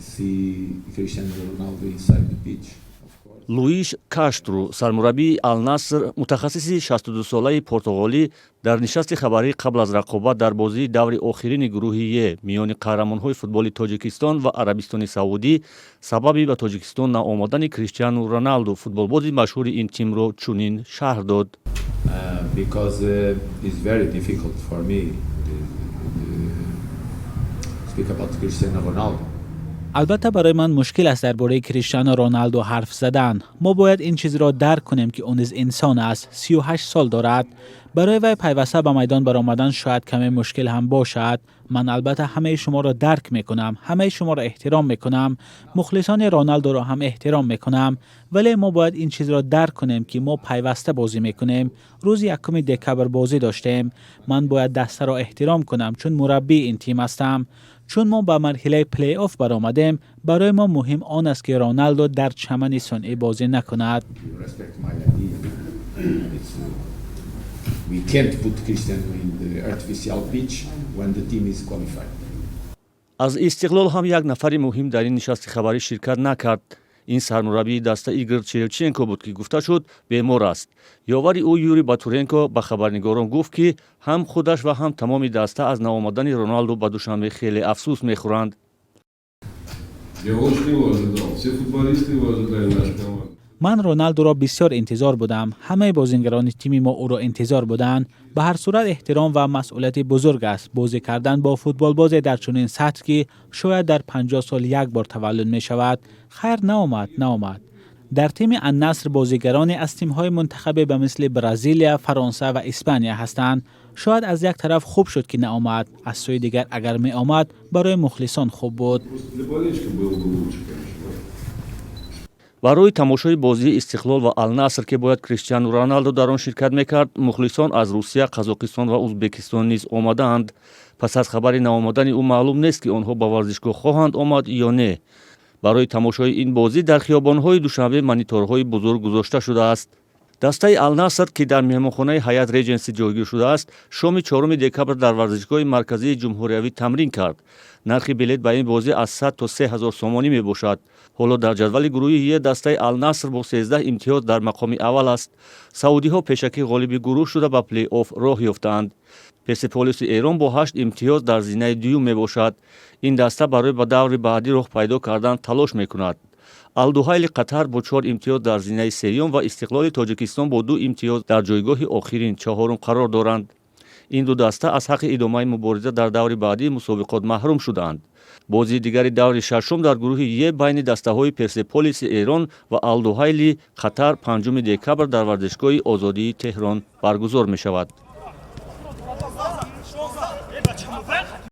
see Cristiano Ronaldo inside the pitch. луиш каштру сармураббии Ал-Наср мутахассиси 62-солаи португолӣ дар нишасти хабарӣ қабл аз рақобат дар бозии даври охирини гурӯҳи Е миёни қаҳрамонҳои футболи Тоҷикистон ва Арабистони Саудӣ сабаби ба Тоҷикистон наомадани Криштиану Роналду футболбози машҳури ин тимро чунин шарҳ дод. Because it's very difficult for me to speak about Cristiano Ronaldo. البته برای من مشکل است درباره کریستیانو رونالدو حرف زدن. ما باید این چیز را درک کنیم که اون نیز انسان است. 38 سال دارد. برای وی پیوسته به میدان برآمدن شاید کمی مشکل هم باشد. من البته همه شما را درک میکنم. همه شما را احترام میکنم. مخلصان رونالدو را هم احترام میکنم. ولی ما باید این چیز را درک کنیم که ما پیوسته بازی میکنیم. روز 1 دکبر بازی داشتیم. من باید دسته را احترام کنم چون مربی این تیم هستم. چون ما به مرحله پلی آف برآمدیم، برای ما مهم آن است که رونالدو در چمن صنعی بازی نکند. از استقلال هم یک نفر مهم در این نشست خبری شرکت نکرد. این سرمربی دسته ایگور چلچنکو بود که گفته شد بیمار است. یاوری او یوری باتورنکو به خبرنگاران گفت که هم خودش و هم تمام دسته از ناآمدن رونالدو به دوشنبه خیلی افسوس میخورند. من رونالدو را بسیار انتظار بودم. همه بازیگران تیم ما او را انتظار بودند. به هر صورت احترام و مسئولیت بزرگ است بازی کردن با فوتبال باز در چنین سطح که شاید در 50 سال یک بار تولد می شود. خیر نامد. در تیم النصر بازیگرانی از تیم‌های منتخب به مثل برزیل، فرانسه و اسپانیا هستند. شاید از یک طرف خوب شد که نآمد، از سوی دیگر اگر می آمد برای مخلصان خوب بود. برای تماشای بازی استقلال و النصر که باید کریستیانو رونالدو در آن شرکت میکرد، مخلصان از روسیه، قزاقستان و ازبکستان نیز آمدند. پس از خبر نآمدن او معلوم نیست که آنها به ورزشگاه خواهند آمد یا نه. برای تماشای این بازی در خیابان‌های دوشنبه مانیتورهای بزرگ گذاشته شده است. دسته النصر که در مهمانخانه هیات ریجنسی جایگیر شده است، شام 4 دکبر در ورزشگاه مرکزی جمهوریوی تمرین کرد. نرخ بلیط به این بازی از 100 تا 3000 سومانی می باشد. حالا در جدول گروهی دسته النصر با 13 امتیاز در مقام اول است. سعودی ها پیشکی غالب گروه شده به پلی آف راه یافتند. پرسپولیس ایران با 8 امتیاز در زینه دوم می باشد. این دسته برای به دور بعدی راه پیدا کردن تلاش می کند. الدوحیل قطر با 4 امتیاز در زینه سوم و استقلال تاجیکستان با 2 امتیاز در جایگاه آخرین چهارم قرار دارند. این دو دسته از حق ادامه مبارزه در دور بعدی مسابقات محروم شدند. بازی دیگری دور ششم در گروه ی بین دسته‌های پرسپولیس ایران و الدوحیل قطر 5 دکبر در ورزشگاه آزادی تهران برگزار می شود.